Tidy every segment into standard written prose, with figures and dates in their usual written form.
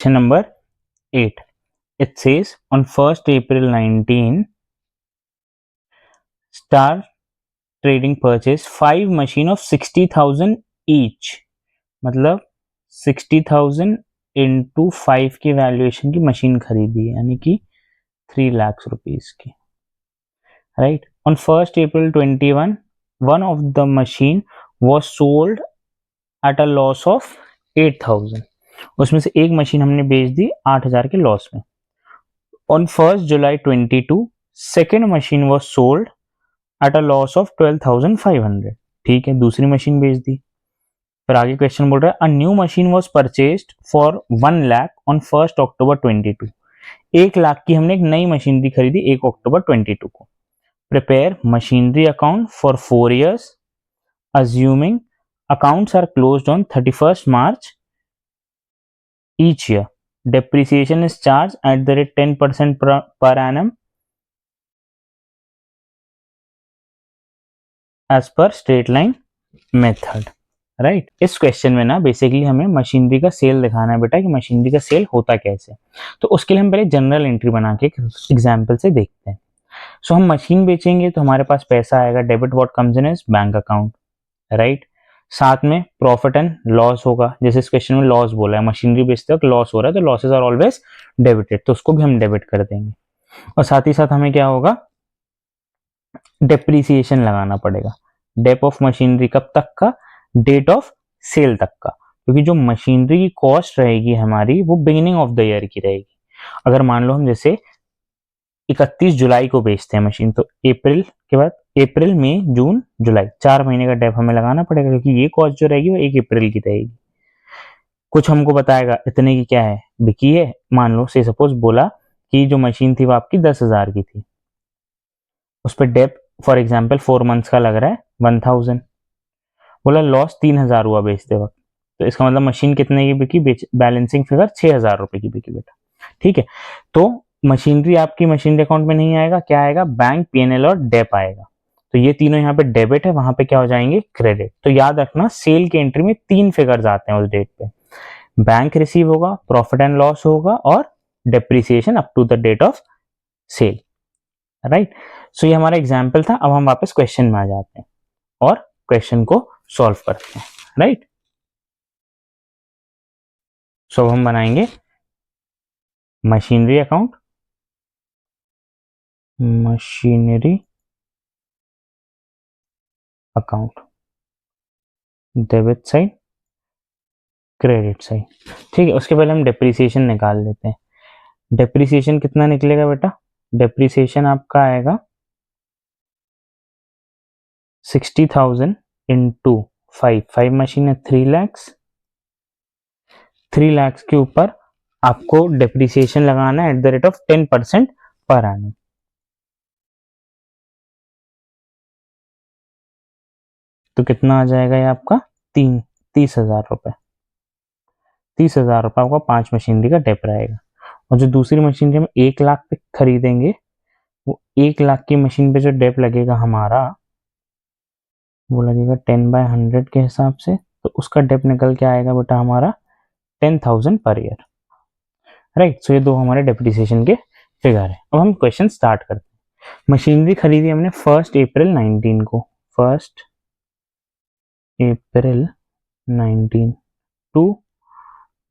Question number 8. It says on 1st April 19, Star Trading purchased 5 machine of 60,000 each. मतलब 60,000 into 5 की valuation की machine खरीदी है, यानी कि 3 लाख रुपीज की, right. On 1st April 21, one of the machine was sold at a loss of 8,000. उसमें से एक मशीन हमने बेच दी 8,000 के लॉस में. On 1st July 22, second machine was sold at a loss of 12,500. ठीक है, दूसरी मशीन बेच दी. फिर आगे क्वेश्चन बोल रहा है a new machine was purchased for 1 lakh on 1st October 22. 1 lakh की हमने एक नई मशीनरी खरीदी 1 अक्टूबर 22 को. Prepare machinery account for 4 years assuming accounts are closed on 31st March each year. Depreciation is charged at the rate 10% per annum as per straight line method. Right. इस question में ना basically हमें machinery का cell दिखाना है बेटा कि machinery का सेल होता कैसे. तो उसके लिए हम पहले जनरल एंट्री बना के एग्जाम्पल से देखते हैं. सो हम मशीन बेचेंगे तो हमारे पास पैसा आएगा, debit what comes in is bank account, right. साथ में प्रॉफिट एंड लॉस होगा, जैसे इस क्वेश्चन में लॉस बोला है, मशीनरी बेचते वक्त लॉस हो रहा है तो लॉसेस आर ऑलवेज डेबिटेड, तो उसको भी हम डेबिट कर देंगे. और साथ ही साथ हमें क्या होगा, डेप्रीसिएशन लगाना पड़ेगा. डेप ऑफ मशीनरी कब तक का, डेट ऑफ सेल तक का, क्योंकि जो मशीनरी की कॉस्ट रहेगी हमारी वो बिगिनिंग ऑफ द ईयर की रहेगी. अगर मान लो हम जैसे 31 जुलाई को बेचते हैं मशीन, तो अप्रैल के बाद अप्रैल मई जून जुलाई 4 महीने का डेप हमें लगाना पड़ेगा, क्योंकि ये कॉस्ट जो रहेगी वो 1 अप्रैल की रहेगी. कुछ हमको बताएगा इतने की क्या है बिकी है, मान लो से सपोज बोला कि जो मशीन थी वो आपकी 10,000 की थी, उस पर डेप फॉर एग्जाम्पल 4 मंथ्स का लग रहा है 1,000. बोला लॉस 3,000 हुआ बेचते वक्त, तो इसका मतलब मशीन कितने की बिकी, बैलेंसिंग फिगर 6,000 रुपए की बिकी बेटा. ठीक है, तो मशीनरी आपकी मशीनरी अकाउंट में नहीं आएगा, क्या आएगा, बैंक, पीएनएल और डेप आएगा. तो ये तीनों यहाँ पे डेबिट है, वहां पे क्या हो जाएंगे, क्रेडिट. तो याद रखना सेल की एंट्री में 3 फिगर्स आते हैं उस डेट पे. बैंक रिसीव होगा, प्रॉफिट एंड लॉस होगा और depreciation up to the date of sale, right. So ये हमारा एग्जाम्पल था. अब हम वापस क्वेश्चन में आ जाते हैं और क्वेश्चन को सॉल्व करते हैं, राइट. सो हम बनाएंगे machinery account, machinery account, debit side, credit side. ठीक है, उसके पहले हम डेप्रिसिएशन निकाल लेते हैं. डेप्रिसिएशन कितना निकलेगा बेटा, डेप्रिसिएशन आपका आएगा 60,000 इंटू 5 मशीन है 3 लैक्स. 3 लैक्स के ऊपर आपको डेप्रिसिएशन लगाना है at the rate of 10% per annum. तो कितना आ जाएगा ये आपका 30,000 रुपए. 30,000 रुपए आपका 5 मशीनरी का डेप रहेगा. और जो दूसरी मशीनरी हम 1 लाख पे खरीदेंगे, वो 1 लाख की मशीन पे जो डेप लगेगा हमारा, वो लगेगा 10/100 के हिसाब से. तो उसका डेप निकल के आएगा बेटा हमारा 10,000 पर ईयर, राइट. सो ये दो हमारे डेप्रिसिएशन के फिगर है. अब हम क्वेश्चन स्टार्ट करते हैं. मशीनरी खरीदी हमने 1st April 19 को, 1st April 19 to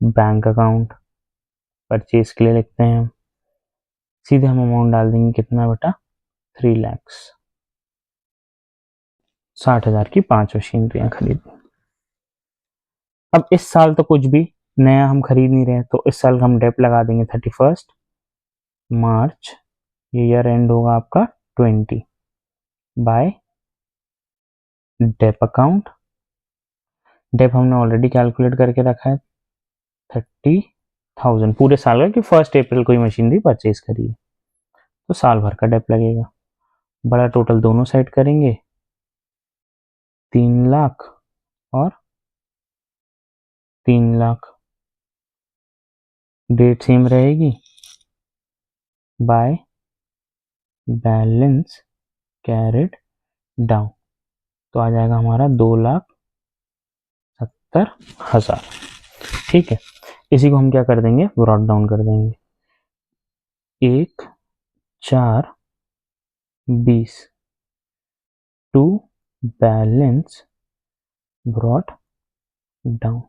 bank account, purchase के लिए लिखते हैं हम. सीधे हम अमाउंट डाल देंगे कितना बेटा, 3 लैक्स, 60,000 की 5 मशीनरियां खरीदी. अब इस साल तो कुछ भी नया हम खरीद नहीं रहे, तो इस साल हम डेप लगा देंगे 31 मार्च, ये ईयर एंड होगा आपका 20 बाय डेप अकाउंट. डेप हमने ऑलरेडी कैलकुलेट करके रखा है 30,000 पूरे साल का, कि 1st April को ही मशीनरी परचेज करी है, तो साल भर का डेप लगेगा. बड़ा टोटल दोनों साइड करेंगे 3 लाख और 3 लाख, डेट सेम रहेगी, बाय बैलेंस कैरिड डाउन. तो आ जाएगा हमारा 2,70,000. ठीक है, इसी को हम क्या कर देंगे, ब्रॉट डाउन कर देंगे, 1/4/20 टू बैलेंस ब्रॉट डाउन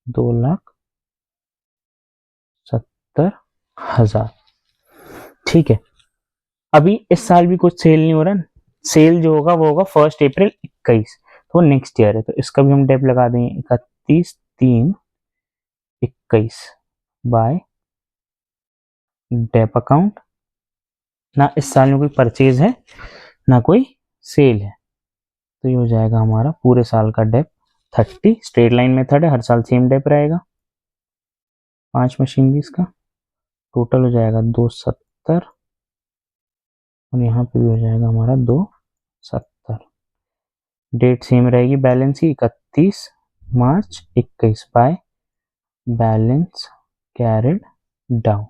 2,70,000। ठीक है, अभी इस साल भी कुछ सेल नहीं हो रहा, सेल जो होगा वो होगा 1 अप्रैल 21, तो नेक्स्ट ईयर है, तो इसका भी हम डेप लगा देंगे 31/3/21 बाय डेप अकाउंट। ना इस साल में कोई परचेज है ना कोई सेल है, तो ये हो जाएगा हमारा पूरे साल का डेप 30। स्ट्रेट लाइन मेथड है, हर साल सेम डेप रहेगा। 5 मशीनरीज का टोटल हो जाएगा 270, और यहाँ पे भी हो जाएगा हमारा 270। डेट सेम रहेगी बैलेंस की 31 मार्च 21 बाय बैलेंस कैरिड डाउन।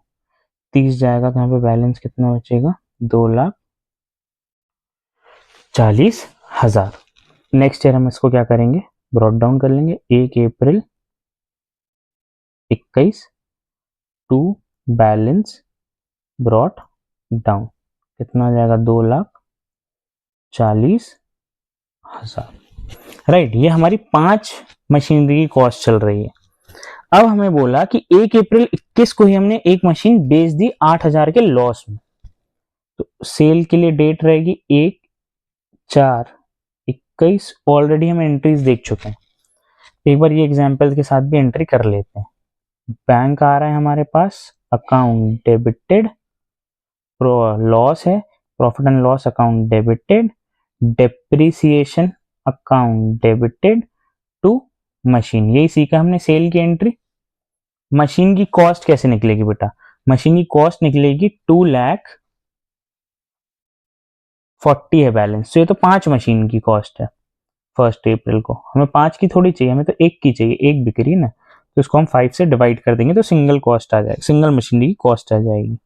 30 जाएगा तो यहाँ पे बैलेंस कितना बचेगा, 2,40,000। नेक्स्ट ईयर हम इसको क्या करेंगे, ब्रॉट डाउन कर लेंगे, 1 April 21 to balance brought down कितना आ जाएगा, 2,40,000। राइट, ये हमारी 5 मशीनरी की कॉस्ट चल रही है। अब हमें बोला कि 1 अप्रैल 21 को ही हमने एक मशीन बेच दी 8,000 के लॉस में, तो सेल के लिए डेट रहेगी 1/4/21। ऑलरेडी हम एंट्रीज देख चुके हैं, एक बार ये एग्जांपल के साथ भी एंट्री कर लेते हैं। बैंक आ रहा है हमारे पास, अकाउंट डेबिटेड, लॉस है, profit and loss account debited, depreciation account debited to machine. यही सीखा हमने सेल की एंट्री। मशीन की कॉस्ट कैसे निकलेगी बेटा, मशीन की कॉस्ट निकलेगी 2,40,000 है बैलेंस, तो ये तो 5 मशीन की कॉस्ट है 1 अप्रैल को। हमें 5 की थोड़ी चाहिए, हमें तो 1 की चाहिए, 1 बिक रही है ना, तो इसको हम 5 से डिवाइड कर देंगे तो सिंगल कॉस्ट आ जाएगी, सिंगल मशीनरी की कॉस्ट आ जाएगी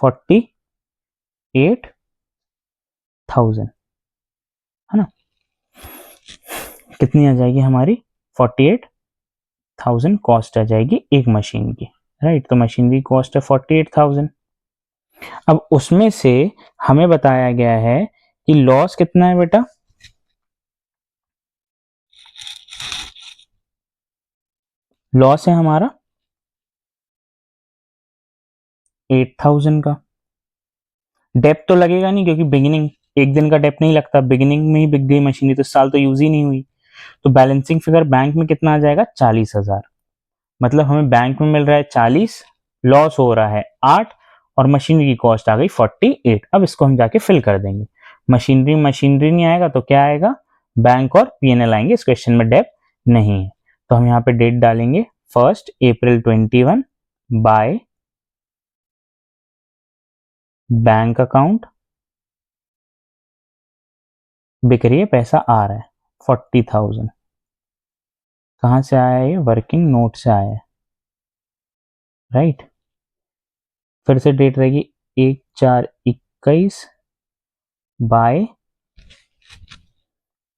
48,000, है ना। कितनी आ जाएगी हमारी, 48,000 कॉस्ट आ जाएगी एक मशीन की। राइट, तो मशीनरी कॉस्ट है 48,000। अब उसमें से हमें बताया गया है कि लॉस कितना है बेटा, लॉस है हमारा 8,000 का। डेप तो लगेगा नहीं क्योंकि बिगिनिंग, एक दिन का डेप नहीं लगता, बिगिनिंग में ही बिक गई मशीनरी, तो इस साल तो यूज ही नहीं हुई, तो बैलेंसिंग फिगर बैंक में कितना आ जाएगा, 40,000। मतलब हमें बैंक में मिल रहा है 40, लॉस हो रहा है 8, और मशीनरी की कॉस्ट आ गई 48। अब इसको हम जाके फिल कर देंगे, मशीनरी मशीनरी नहीं आएगा तो क्या आएगा, बैंक और पीएनएल आएंगे, इस क्वेश्चन में डेप नहीं है। तो हम यहाँ पे डेट डालेंगे 1 अप्रैल 21 बाय बैंक अकाउंट, बिक रही है, पैसा आ रहा है 40,000। कहाँ से आया है, ये वर्किंग नोट से आया है। राइट, फिर से डेट रहेगी 1/4/21 bye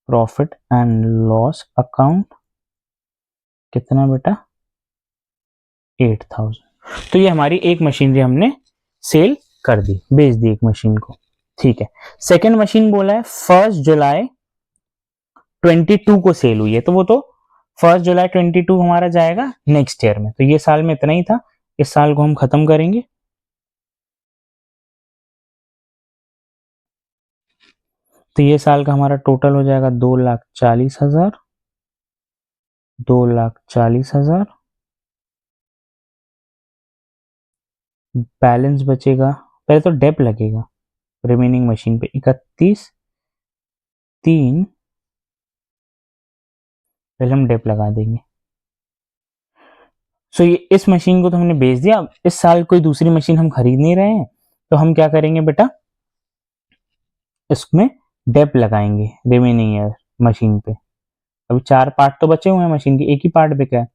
profit and loss account, कितना बेटा, 8,000। तो ये हमारी एक मशीनरी हमने सेल कर दी, बेच दी एक मशीन को। ठीक है, सेकेंड मशीन बोला है 1 जुलाई 22 को सेल हुई है, तो वो तो 1 जुलाई 22 हमारा जाएगा नेक्स्ट ईयर में, तो ये साल में इतना ही था, इस साल को हम खत्म करेंगे। तो ये साल का हमारा टोटल हो जाएगा 2,40,000, 2,40,000। बैलेंस बचेगा, पहले तो डेप लगेगा रिमेनिंग मशीन पे 31/3, पहले हम डेप लगा देंगे। सो ये इस मशीन को तो हमने बेच दिया, अब इस साल कोई दूसरी मशीन हम खरीद नहीं रहे हैं, तो हम क्या करेंगे बेटा, इसमें डेप लगाएंगे रिमेनिंग ईयर मशीन पे। अभी 4 पार्ट तो बचे हुए हैं मशीन की, एक ही पार्ट बिका है,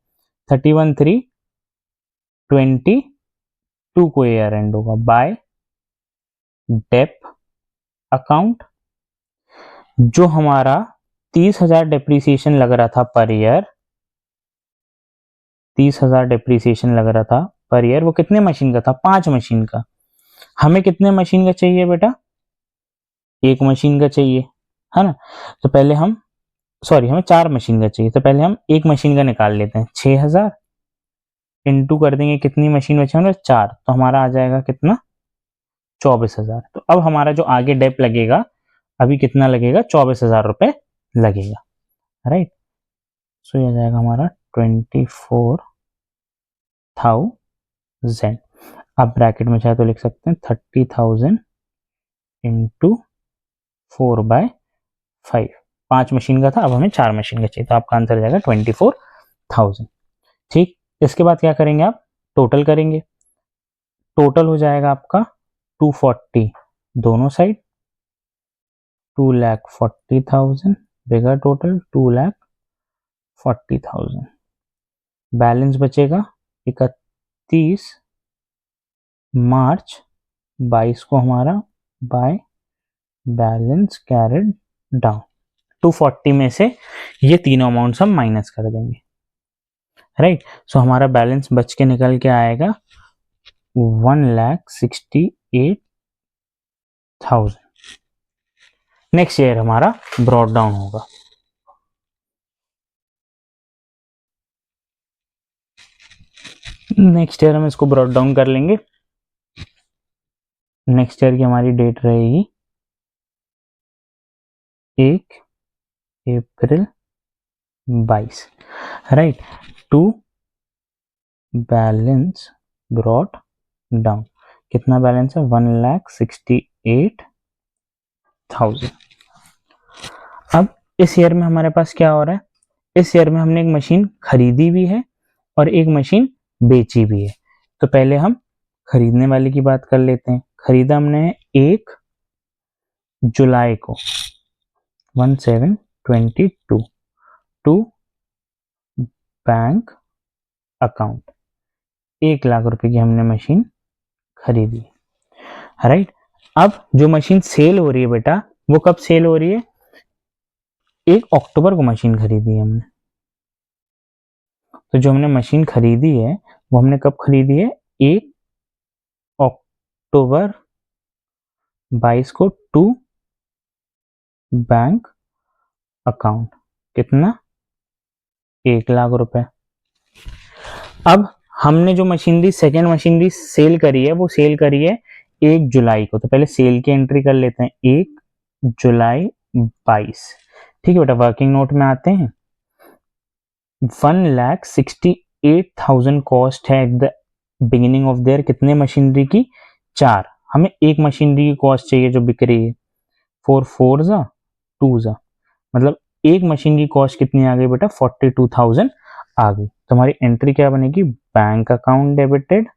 31/3/22 को ईयर एंड होगा बाय डेप अकाउंट। जो हमारा 30,000 डेप्रीसिएशन लग रहा था पर ईयर, 30,000 डिप्रिसिएशन लग रहा था पर ईयर, वो कितने मशीन का था? 5 मशीन का। हमें कितने मशीन का चाहिए बेटा? 1 मशीन का चाहिए, है ना। तो पहले हम हमें 4 मशीन का चाहिए, तो पहले हम 1 मशीन का निकाल लेते हैं। 6,000 इंटू कर देंगे, कितनी मशीन बचे हमारे? 4, तो हमारा आ जाएगा कितना? 24,000। तो अब हमारा जो आगे डेप लगेगा अभी कितना लगेगा? 24,000 रुपए लगेगा, राइट। सो ये जाएगा हमारा 24,000। आप ब्रैकेट में चाहे तो लिख सकते हैं 30,000 इंटू 4/5। 5 मशीन का था, अब हमें 4 मशीन का चाहिए, तो आपका आंसर जाएगा 24,000। ठीक, इसके बाद क्या करेंगे आप? टोटल करेंगे। टोटल हो जाएगा आपका 240 दोनों साइड, 2,40,000 बिगर टोटल 2,40,000। बैलेंस बचेगा 31 मार्च 22 को हमारा बाय बैलेंस कैरिड डाउन। 240 में से ये तीनों अमाउंट्स हम माइनस कर देंगे, राइट। सो हमारा बैलेंस बच के निकल के आएगा 1,68,000। नेक्स्ट ईयर हमारा ब्रॉड डाउन होगा। नेक्स्ट ईयर हम इसको ब्रॉड डाउन कर लेंगे। नेक्स्ट ईयर की हमारी डेट रहेगी 1 April 22, right. To balance brought down, कितना बैलेंस है? 1,68,000। अब इस ईयर में हमारे पास क्या हो रहा है? इस ईयर में हमने एक मशीन खरीदी भी है और एक मशीन बेची भी है। तो पहले हम खरीदने वाले की बात कर लेते हैं। खरीदा हमने 1 जुलाई को 1722 टू बैंक अकाउंट, 1,00,000 रुपए की हमने मशीन खरीदी, राइट। अब जो मशीन सेल हो रही है बेटा, वो कब सेल हो रही है? 1 अक्टूबर को मशीन खरीदी है हमने। तो जो हमने मशीन खरीदी है वो हमने कब खरीदी है? 1 अक्टूबर 22 को टू बैंक अकाउंट, कितना? 1,00,000 रुपए। अब हमने जो मशीनरी सेकेंड मशीनरी सेल करी है वो सेल करी है 1 जुलाई को, तो पहले सेल की एंट्री कर लेते हैं 1 जुलाई 22। ठीक है बेटा, वर्किंग नोट में आते हैं। 1,68,000 कॉस्ट है at the beginning of their, कितने मशीनरी की? 4। हमें एक मशीनरी की कॉस्ट चाहिए जो बिक रही है। 4 4 जा 2 जा, मतलब एक मशीन की कॉस्ट कितनी आ गई बेटा? 42,000 आ गई। तो हमारी एंट्री क्या बनेगी? Bank account debited,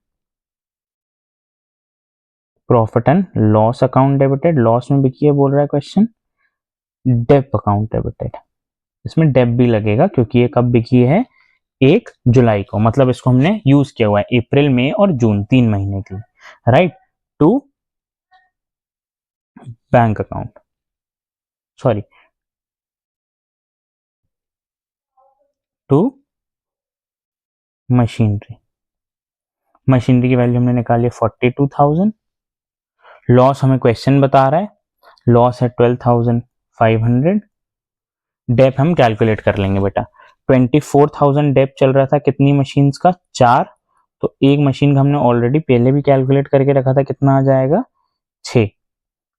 profit and loss account debited, loss में बिकी है बोल रहा है क्वेश्चन, डेप अकाउंट डेबिटेड। इसमें डेप भी लगेगा क्योंकि ये कब बिकी है? 1 जुलाई को, मतलब इसको हमने यूज किया हुआ है अप्रैल मई और जून 3 महीने के लिए, right. To bank account, sorry to machinery. Machinery की वैल्यू हमने निकाली 42,000। लॉस हमें क्वेश्चन बता रहा है, लॉस है 12,500। डेप हम कैलकुलेट कर लेंगे बेटा। 24,000 डेप चल रहा था कितनी मशीन्स का? 4। तो एक मशीन का हमने ऑलरेडी पहले भी कैलकुलेट करके रखा था, कितना आ जाएगा? 6,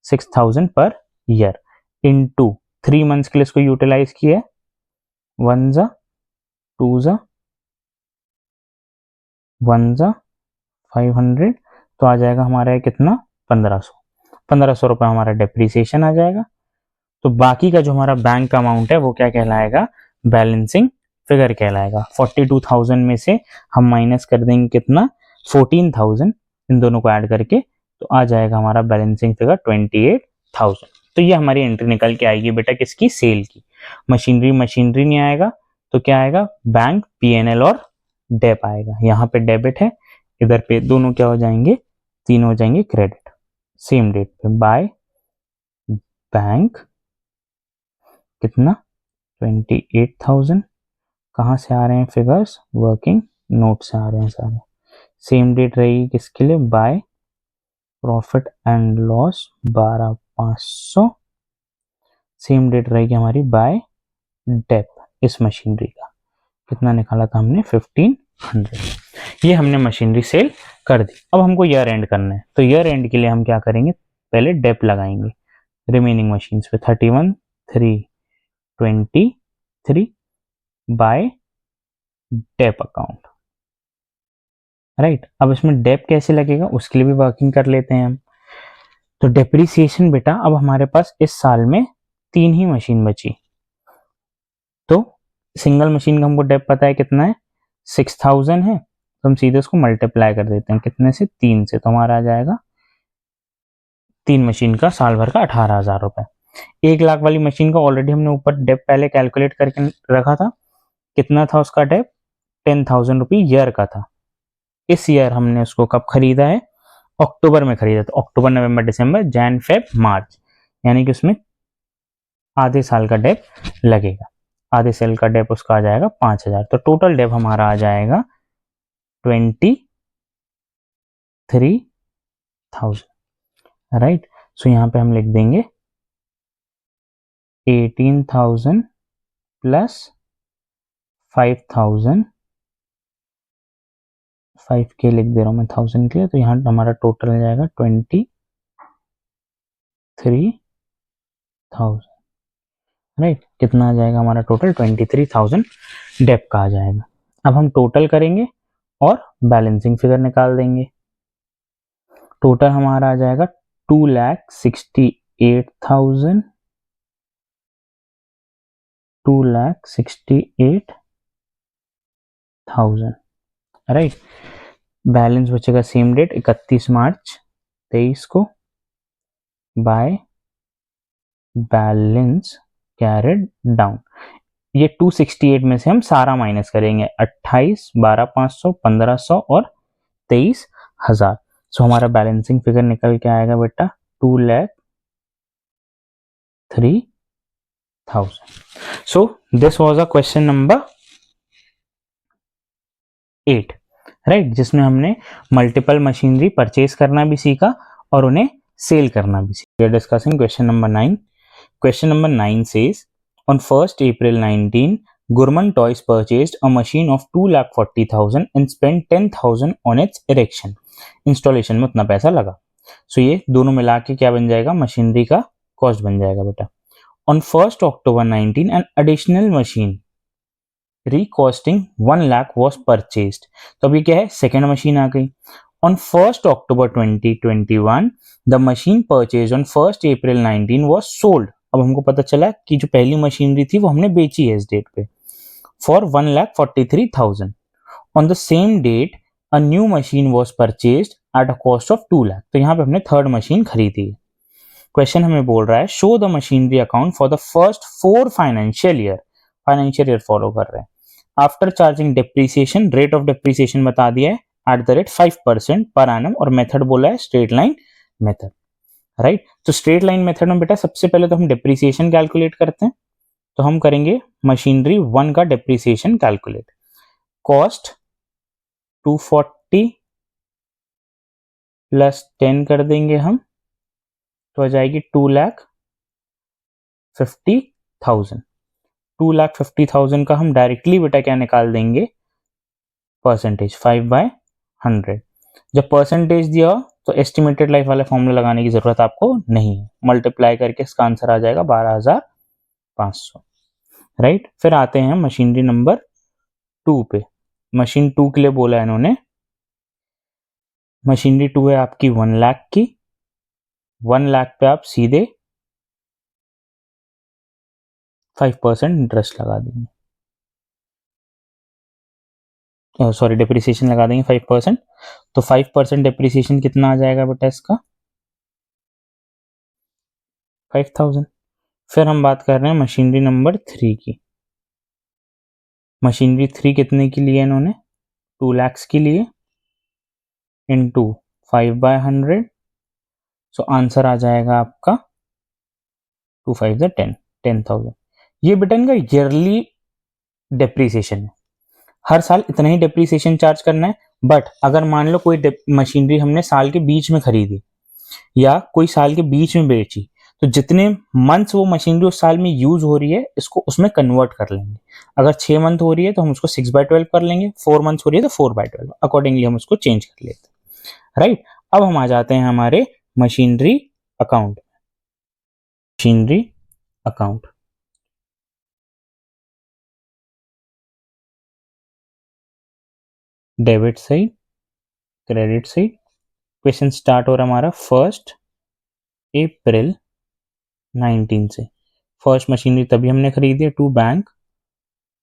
6,000 पर ईयर इनटू 3 मंथ्स के लिए इसको यूटिलाइज किया, 1 जा 2 जा 1 जा 500, तो आ जाएगा हमारा कितना? 1,500 रुपए हमारा डेप्रिसिएशन आ जाएगा। तो बाकी का जो हमारा बैंक का अमाउंट है वो क्या कहलाएगा? बैलेंसिंग फिगर कहलाएगा। 42,000 में से हम माइनस कर देंगे कितना? 14,000, इन दोनों को ऐड करके, तो आ जाएगा हमारा बैलेंसिंग फिगर 28,000। तो ये हमारी एंट्री निकल के आएगी बेटा किसकी? सेल की। मशीनरी मशीनरी नहीं आएगा तो क्या आएगा? बैंक, पीएनएल और डेप आएगा। यहाँ पे डेबिट है, इधर पे दोनों क्या हो जाएंगे? तीनों हो जाएंगे क्रेडिट। सेम डेट पे बाय बैंक कितना? 28,000। कहाँ से आ रहे हैं फिगर्स? वर्किंग नोट से आ रहे हैं सारे। सेम डेट रहेगी किसके लिए, by profit and loss 12,500। Same date रहेगी हमारी बाय डेप इस मशीनरी का, कितना निकाला था हमने 1500। ये हमने मशीनरी सेल कर दी। अब हमको ईयर एंड करना है, तो ईयर एंड के लिए हम क्या करेंगे, पहले डेप लगाएंगे रिमेनिंग मशीन्स पे 31,323 बाय डेप अकाउंट, राइट। अब इसमें डेप कैसे लगेगा उसके लिए भी वर्किंग कर लेते हैं हम। तो डेप्रीसिएशन बेटा, अब हमारे पास इस साल में 3 ही मशीन बची, तो सिंगल मशीन का हमको डेप पता है कितना है 6,000 है, तो हम सीधे उसको मल्टीप्लाई कर देते हैं कितने से, 3 से, तो हमारा आ जाएगा 3 मशीन का साल भर का 18,000 रुपए। 1 लाख वाली मशीन का ऑलरेडी हमने ऊपर डेप पहले कैलकुलेट करके रखा था, कितना था उसका डेप, 10,000 रुपये ईयर का था। इस ईयर हमने उसको कब खरीदा है, अक्टूबर में खरीदा, तो अक्टूबर नवंबर दिसंबर जैन फेब मार्च, यानी कि उसमें आधे साल का डेप लगेगा। आधे साल का डेप उसका आ जाएगा 5,000, तो टोटल डेप हमारा आ जाएगा 23,000, राइट। सो यहाँ पे हम लिख देंगे 18,000 प्लस 5,000, 5K लिख दे रहा हूँ मैं 1000 के लिए, तो यहाँ हमारा टोटल आ जाएगा 23,000, राइट। कितना आ जाएगा हमारा टोटल, 23,000 डेप का आ जाएगा। अब हम टोटल करेंगे और बैलेंसिंग फिगर निकाल देंगे। टोटल हमारा आ जाएगा 2,68,000, 2,68,000, राइट। बैलेंस बचेगा सेम डेट 31 मार्च 23 को बाय बैलेंस कैरेड डाउन। ये 268 में से हम सारा माइनस करेंगे, 28, 12,500, 1,500 और 23,000। सो हमारा बैलेंसिंग फिगर निकल के आएगा बेटा 2,03,000। So this was a question number 8, right, जिसमें हमने मल्टीपल मशीनरी परचेज करना भी सीखा और उन्हें सेल करना भी सीखा। Discussing question number 9। Question number 9 says on 1st April 19, Gurman Toys purchased a machine of 2,40,000 and spent 10,000 on its erection. Installation में उतना पैसा लगा। सो ये दोनों मिला के क्या बन जाएगा, मशीनरी का कॉस्ट बन जाएगा बेटा। On 1st October 19, an additional machine recosting 1 lakh was purchased. तो अभी क्या है, सेकेंड मशीन आ गई। On 1st October 2021, the machine purchased on 1st April 19 was sold. अब हमको पता चला कि जो पहली मशीनरी थी वो हमने बेची है इस डेट पे, for 1,43,000. On the same date, a new machine was purchased at a cost of 2 lakh. तो यहाँ पे हमने थर्ड मशीन खरीदी है। क्वेश्चन हमें बोल रहा है show the machinery account for the first 4 financial year follow कर रहे हैं। After charging depreciation, rate of depreciation बता दिया है at the rate 5% per annum, और मेथड बोला है स्ट्रेट लाइन मेथड, राइट। तो स्ट्रेट लाइन मेथड में बेटा सबसे पहले तो हम डेप्रीसिएशन कैलकुलेट करते हैं, तो हम करेंगे मशीनरी 1 का डेप्रीसिएशन कैलकुलेट। कॉस्ट 240 प्लस 10 कर देंगे हम, तो आ जाएगी 2,50,000। 2,50,000 का हम डायरेक्टली बेटा क्या निकाल देंगे, परसेंटेज 5/100। जब परसेंटेज दिया हो तो एस्टिमेटेड लाइफ वाला फॉर्मूला लगाने की जरूरत आपको नहीं है, मल्टीप्लाई करके इसका आंसर आ जाएगा 12,500, राइट। फिर आते हैं मशीनरी नंबर 2 पे। मशीन 2 के लिए बोला है इन्होंने, मशीनरी 2 है आपकी 1 लाख की, 1 लाख पे आप सीधे 5% इंटरेस्ट लगा देंगे, सॉरी डेप्रिसिएशन लगा देंगे 5%। तो 5% डेप्रिसिएशन कितना आ जाएगा बेटा इसका, 5,000। फिर हम बात कर रहे हैं मशीनरी नंबर 3 की। मशीनरी 3 कितने की लिए इन्होंने, 2 लाख की लिए, इनटू 5/100। सो आंसर आ जाएगा आपका 2 5 10, 10,000। ये बेटा इनका ईयरली डेप्रिसिएशन है। हर साल इतना ही डेप्रीसिएशन चार्ज करना है। बट अगर मान लो कोई मशीनरी हमने साल के बीच में खरीदी या कोई साल के बीच में बेची, तो जितने मंथ्स वो मशीनरी उस साल में यूज हो रही है इसको उसमें कन्वर्ट कर लेंगे। अगर 6 मंथ हो रही है तो हम उसको 6/12 कर लेंगे, 4 मंथ्स हो रही है तो 4/12, अकॉर्डिंगली हम उसको चेंज कर लेते हैं। राइट, अब हम आ जाते हैं हमारे machinery account. Machinery account, debit side, credit side. Question start हो रहा हमारा 1 अप्रैल 2019 से। फर्स्ट मशीनरी तभी हमने खरीदी है, टू बैंक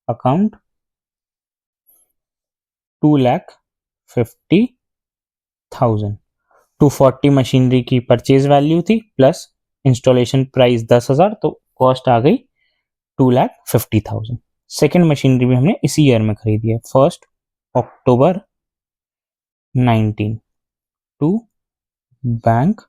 अकाउंट 2,50,000। 240 मशीनरी की परचेज वैल्यू थी प्लस इंस्टॉलेशन प्राइस 10,000, तो कॉस्ट आ गई 2,50,000। सेकेंड मशीनरी भी हमने इसी ईयर में खरीदी है, 1 अक्टूबर 2019 टू बैंक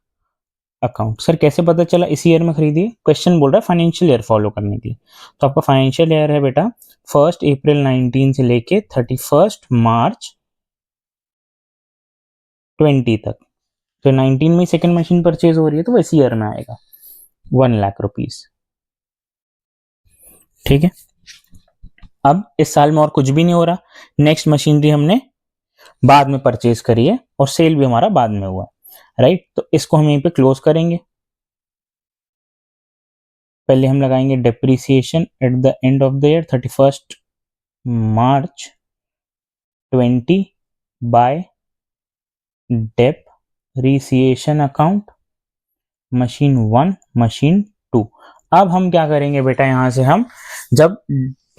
अकाउंट। सर कैसे पता चला इसी ईयर में खरीदी है? क्वेश्चन बोल रहा है फाइनेंशियल ईयर फॉलो करने के लिए। तो आपका फाइनेंशियल ईयर है बेटा 1 अप्रैल 2019 से लेके 31 मार्च 2020 तक। तो 19 में सेकंड मशीन परचेज हो रही है तो वो इसी ईयर में आएगा, 1,00,000 रुपीज। ठीक है, अब इस साल में और कुछ भी नहीं हो रहा, नेक्स्ट मशीनरी हमने बाद में परचेज करी है और सेल भी हमारा बाद में हुआ है। राइट, तो इसको हम यहीं पे क्लोज करेंगे। पहले हम लगाएंगे depreciation at the end of the year 31 March 2020 by depreciation account machine 1 machine 2। अब हम क्या करेंगे बेटा, यहां से हम जब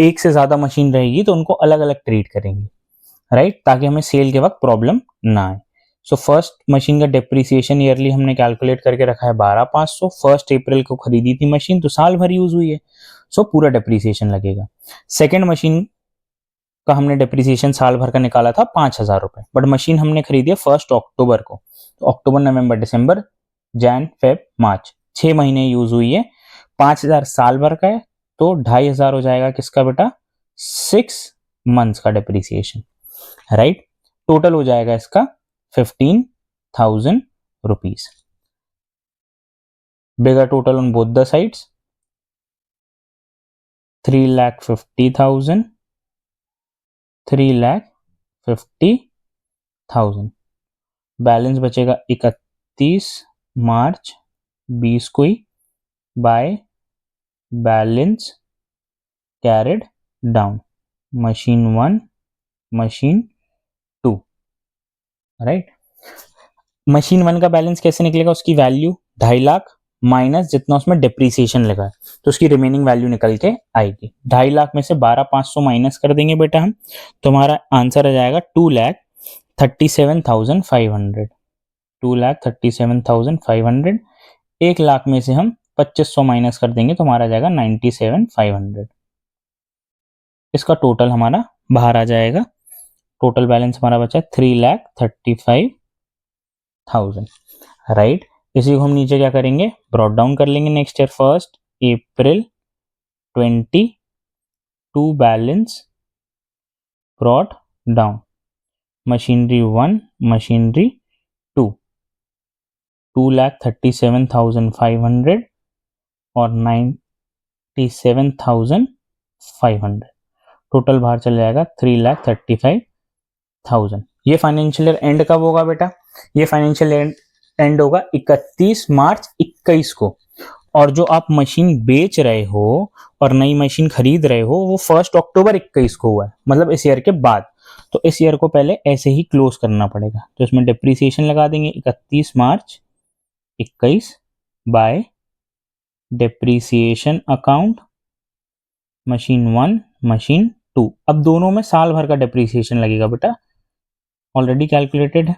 एक से ज्यादा मशीन रहेगी तो उनको अलग अलग ट्रीट करेंगे। राइट, ताकि हमें सेल के वक्त प्रॉब्लम ना आए। सो फर्स्ट मशीन का डेप्रीसिएशन ईयरली हमने कैलकुलेट करके रखा है 12,500। 1 अप्रैल को खरीदी थी मशीन तो साल भर यूज हुई है, सो पूरा डेप्रीसिएशन लगेगा। सेकेंड मशीन का हमने डेप्रीसिएशन साल भर का निकाला था 5,000 रुपए, बट मशीन हमने खरीदी है 1 अक्टूबर को, तो अक्टूबर नवंबर दिसंबर जैन फेब मार्च 6 महीने यूज हुई है। 5,000 साल भर का है तो 2,500 हो जाएगा किसका बेटा, 6 मंथ्स का डेप्रीसिएशन। राइट, टोटल हो जाएगा इसका 15,000 rupees. Bigger total on both the sides 3,50,000, 3,50,000। Balance बचेगा 31 मार्च 20 को ही by balance carried down machine 1 machine 2। Right, machine 1 का बैलेंस कैसे निकलेगा, उसकी वैल्यू 2.5 लाख माइनस जितना उसमें डेप्रीसिएशन लगा है तो उसकी रिमेनिंग वैल्यू निकल के आएगी। 2.5 लाख में से 12,500 माइनस कर देंगे बेटा हम, तो हमारा आंसर आ जाएगा 2,37,500। 2,37,500। 1 लाख में से हम 2,500 माइनस कर देंगे तो हमारा आ जाएगा 97,500। इसका टोटल हमारा बाहर आ जाएगा। टोटल बैलेंस हमारा बचा 3,35,000। राइट, इसी को हम नीचे क्या करेंगे, ब्रॉट डाउन कर लेंगे next year 1 April 20 to balance brought down machinery 1 machinery 2 2,37,500 और 97,500। टोटल बाहर चल जाएगा 3,35,000। ये फाइनेंशियल ईयर एंड कब होगा बेटा, ये फाइनेंशियल एंड होगा 31 मार्च 2021 को। और जो आप मशीन बेच रहे हो और नई मशीन खरीद रहे हो वो 1 अक्टूबर 2021 को हुआ है, मतलब इस ईयर के बाद। तो इस ईयर को पहले ऐसे ही क्लोज करना पड़ेगा, तो इसमें डिप्रीसिएशन लगा देंगे 31 March 2021 by depreciation account machine 1 machine 2। अब दोनों में साल भर का डिप्रीसिएशन लगेगा बेटा, ऑलरेडी कैलकुलेटेड है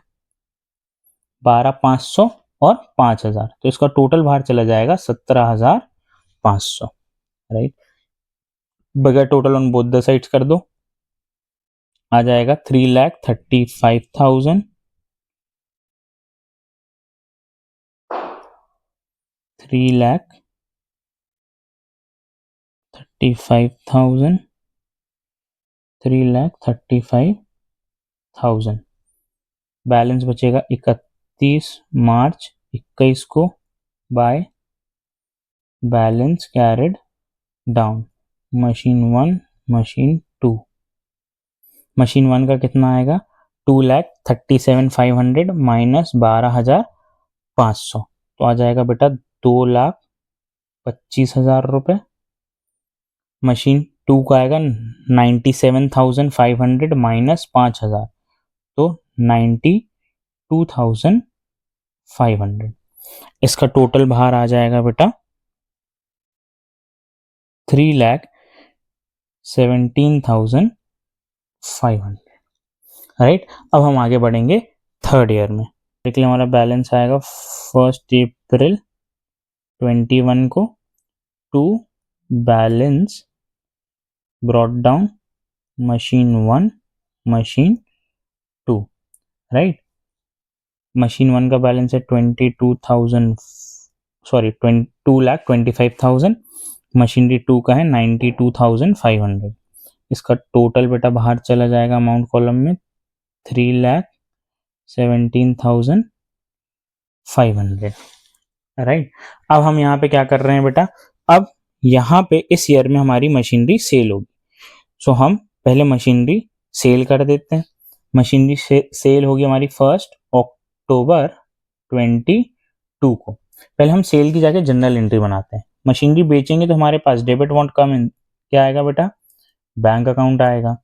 12,500 और 5,000, तो इसका टोटल बाहर चला जाएगा 17,500। राइट, बगैर total on both the sides कर दो, आ जाएगा 3,35,000, 3,35,000, 3,35,000। बैलेंस बचेगा 31 मार्च 21 को bye balance carried down machine 1 machine 2। Machine 1 का कितना आएगा 2,37,500 माइनस 12,500 तो आ जाएगा बेटा 2,25,000 रुपये। मशीन 2 का आएगा 97,500 माइनस 5,000 तो 92,500। इसका टोटल बाहर आ जाएगा बेटा 3,17,500। राइट, अब हम आगे बढ़ेंगे थर्ड ईयर में। देखिए हमारा बैलेंस आएगा 1 अप्रैल 21 को to balance brought down machine 1 machine 2। Right, machine 1 का बैलेंस है 2,25,000, मशीनरी 2 का है 92,500। इसका टोटल बेटा बाहर चला जाएगा अमाउंट कॉलम में 3,17,500। राइट, अब हम यहाँ पे क्या कर रहे हैं बेटा, अब यहाँ पे इस ईयर में हमारी मशीनरी सेल होगी। सो हम पहले मशीनरी सेल कर देते हैं। मशीनरी सेल होगी हमारी 1 अक्टूबर 22 को। पहले हम सेल की जाके जनरल एंट्री बनाते हैं। मशीनरी बेचेंगे तो हमारे पास डेबिट वांट कम इन क्या आएगा बेटा, बैंक अकाउंट आएगा,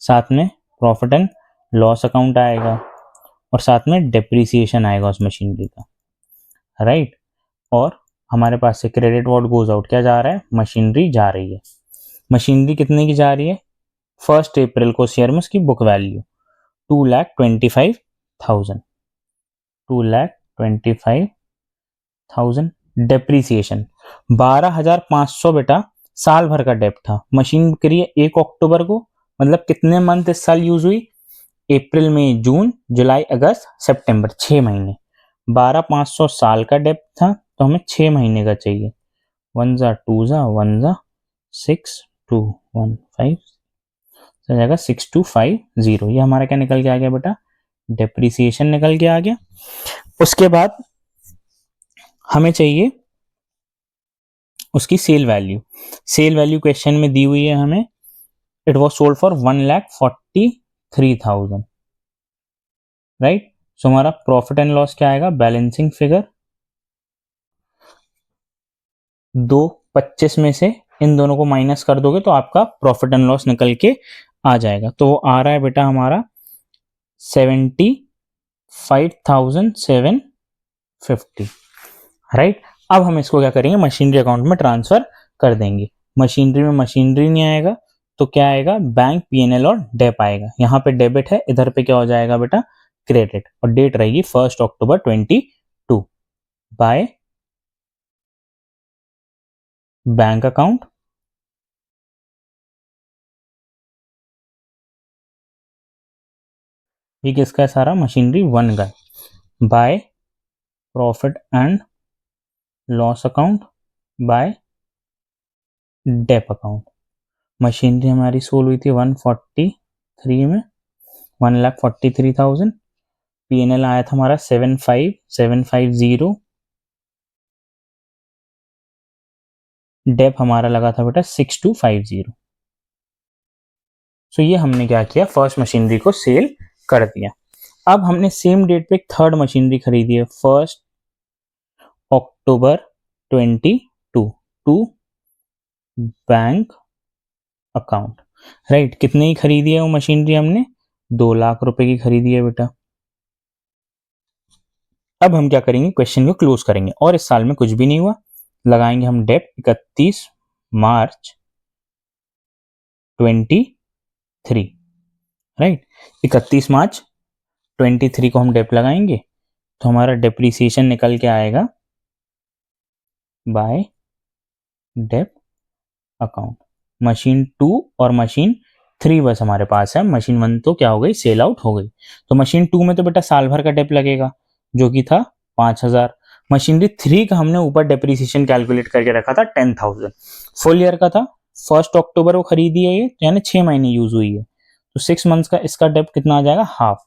साथ में प्रॉफिट एंड लॉस अकाउंट आएगा और साथ में डेप्रीसिएशन आएगा उस मशीनरी का। राइट, और हमारे पास से क्रेडिट व्हाट गोज आउट क्या जा रहा है, मशीनरी जा रही है। मशीनरी कितने की जा रही है 1 अप्रैल को शेयर में उसकी बुक वैल्यू 2,25,000, 2,25,000। डेप्रीसिएशन 12,500 बेटा साल भर का डेप था। मशीन बिक्री 1 अक्टूबर को, मतलब कितने मंथ इस साल यूज हुई, अप्रैल मई जून जुलाई अगस्त सितंबर, 6 महीने। 12,500 साल का डेप था तो हमें 6 महीने का चाहिए। 1 जा 2 जा 1 जा 6,215 हो जाएगा 6,250। ये हमारा क्या निकल के आ गया बेटा, डेप्रीसिएशन निकल के आ गया। उसके बाद हमें चाहिए उसकी sale value. Sale value question में दी हुई है हमें, it was sold for 1,43,000। Right, so हमारा प्रॉफिट एंड लॉस क्या आएगा, बैलेंसिंग फिगर 2,25 में से इन दोनों को माइनस कर दोगे तो आपका प्रॉफिट एंड लॉस निकल के आ जाएगा। तो वो आ रहा है बेटा हमारा 75,750। राइट, अब हम इसको क्या करेंगे, मशीनरी अकाउंट में ट्रांसफर कर देंगे। मशीनरी में मशीनरी नहीं आएगा तो क्या आएगा, बैंक पीएनएल और डेप आएगा। यहाँ पे डेबिट है, इधर पे क्या हो जाएगा बेटा, क्रेडिट, और डेट रहेगी 1 अक्टूबर 22 बाय बैंक अकाउंट ये किसका है सारा, मशीनरी 1 का, by profit and loss account by dep account. Machinery हमारी सोल्व हुई थी 143 में, 1,43,000। पीएनएल आया था हमारा 75,750। डेप हमारा लगा था बेटा 6,250। सो ये हमने क्या किया, फर्स्ट मशीनरी को सेल कर दिया। अब हमने सेम डेट पे एक थर्ड मशीनरी खरीदी है 1 अक्टूबर 22 टू बैंक अकाउंट। राइट, कितने की खरीदी है वो मशीनरी, हमने 2 लाख रुपए की खरीदी है बेटा। अब हम क्या करेंगे, क्वेश्चन को क्लोज करेंगे और इस साल में कुछ भी नहीं हुआ, लगाएंगे हम डेप 31 मार्च 23। राइट, 31 मार्च 23 को हम डेप लगाएंगे तो हमारा डेप्रीसिएशन निकल के आएगा बाय डेप अकाउंट। मशीन 2 और मशीन 3 बस हमारे पास है, मशीन 1 तो क्या हो गई, सेल आउट हो गई। तो मशीन 2 में तो बेटा साल भर का डेप लगेगा जो कि था 5,000। मशीनरी 3 का हमने ऊपर डेप्रीसिएशन कैलकुलेट करके रखा था 10,000, फुल ईयर का था 1 अक्टूबर को खरीदी है ये, यानी 6 महीने यूज हुई है, तो 6 मंथ्स का इसका डेप्थ कितना आ जाएगा, हाफ,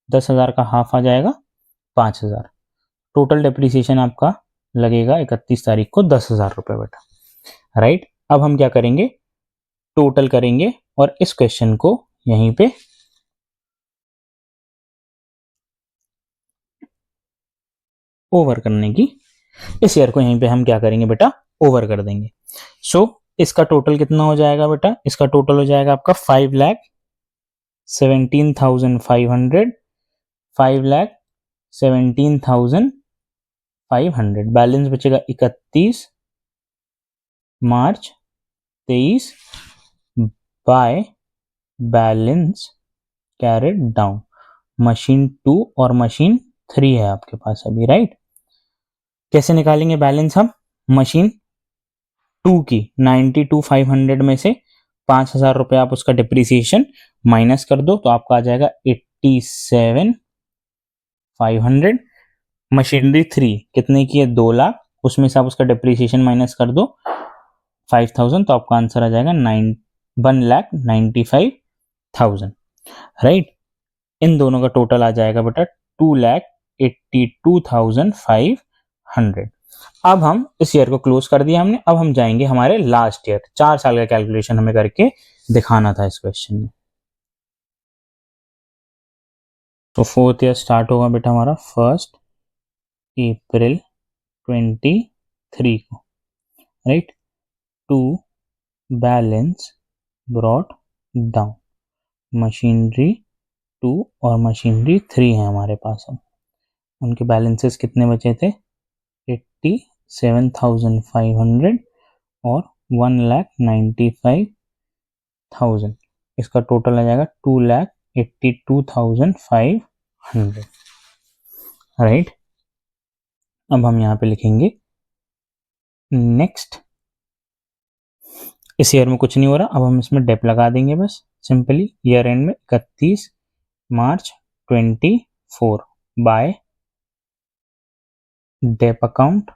10,000 का हाफ आ जाएगा 5,000। टोटल डेप्रिसिएशन आपका लगेगा 31 तारीख को 10,000 रुपये बेटा, राइट। अब हम क्या करेंगे, टोटल करेंगे और इस क्वेश्चन को यहीं पे ओवर करने की, इस ईयर को यहीं पे हम क्या करेंगे बेटा, ओवर कर देंगे। सो इसका टोटल कितना हो जाएगा बेटा, इसका टोटल हो जाएगा आपका 5,17,500, 5,17,500। बैलेंस बचेगा 31 मार्च 23 by balance carried down. Machine 2 और मशीन 3 है आपके पास अभी, राइट। कैसे निकालेंगे बैलेंस हम, मशीन 2 की 92,500 में से 5,000 रुपये आप उसका डिप्रिसिएशन माइनस कर दो, तो आपका आ जाएगा 87,500। मशीनरी 3 कितने की है, 2 लाख, उसमें से आप उसका डिप्रिसिएशन माइनस कर दो 5,000, तो आपका आंसर आ जाएगा 1,95,000, राइट। इन दोनों का टोटल आ जाएगा बेटा 2,82,500। अब हम इस ईयर को क्लोज कर दिया हमने, अब हम जाएंगे हमारे लास्ट ईयर, 4 साल का कैलकुलेशन हमें करके दिखाना था इस क्वेश्चन में। तो 4th ईयर स्टार्ट होगा बेटा हमारा 1 अप्रैल 23 को, right. To balance brought down, machinery 2 और मशीनरी 3 है हमारे पास। अब उनके बैलेंसेस कितने बचे थे, 87,500 और 1,95,000। इसका टोटल आ जाएगा 2,82,500, राइट। अब हम यहाँ पे लिखेंगे नेक्स्ट, इस ईयर में कुछ नहीं हो रहा, अब हम इसमें डेप लगा देंगे बस सिंपली, ईयर एंड में 31 March 24 by dep account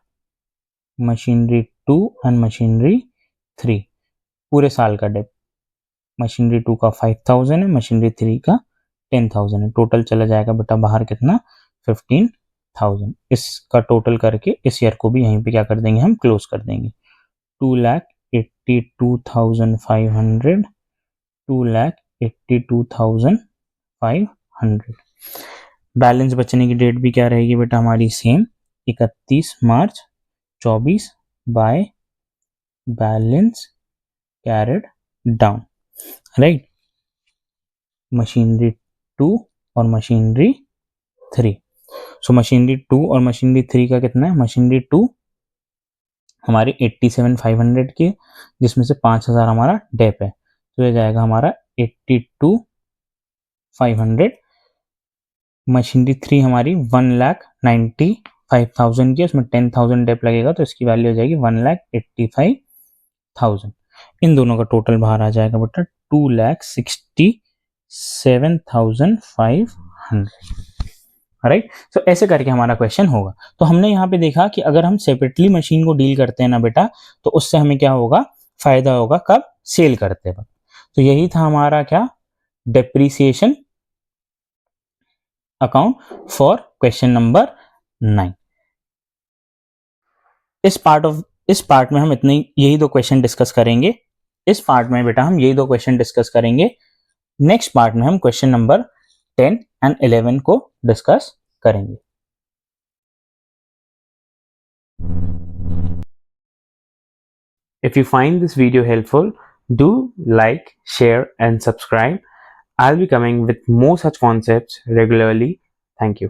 machinery 2 and machinery 3, पूरे साल का डेप। मशीनरी 2 का 5,000 है, मशीनरी 3 का 10,000 है, टोटल चला जाएगा बेटा बाहर कितना, 15,000। इसका टोटल करके इस ईयर को भी यहीं पे क्या कर देंगे, हम क्लोज कर देंगे। 2,82,500, 2,82,500। बैलेंस बचने की डेट भी क्या रहेगी बेटा हमारी, same 31 March 24 by balance carried down, right. Machinery 2 और मशीनरी 3, सो मशीनरी 2 और मशीनरी 3 का कितना है, मशीनरी 2 हमारी 87,500 की, जिसमें से 5,000 हमारा डेप है, तो ये जाएगा हमारा 82,500। मशीनरी 3 हमारी 1,95,000 की, उसमें 10,000 डेप लगेगा, तो इसकी वैल्यू हो जाएगी 1,85,000। इन दोनों का टोटल बाहर आ जाएगा बेटा 2,67,500, राइट। सो ऐसे करके हमारा क्वेश्चन होगा। तो हमने यहाँ पे देखा कि अगर हम सेपरेटली मशीन को डील करते हैं ना बेटा, तो उससे हमें क्या होगा, फायदा होगा, कब, सेल करते वक्त। तो यही था हमारा क्या, depreciation account for question number 9। इस पार्ट में हम इतने यही 2 क्वेश्चन डिस्कस करेंगे। इस पार्ट में बेटा हम यही 2 क्वेश्चन डिस्कस करेंगे। नेक्स्ट पार्ट में हम क्वेश्चन नंबर 10 एंड 11 को डिस्कस करेंगे। If you find this video helpful, do like, share and subscribe. I'll be coming with more such concepts regularly. Thank you.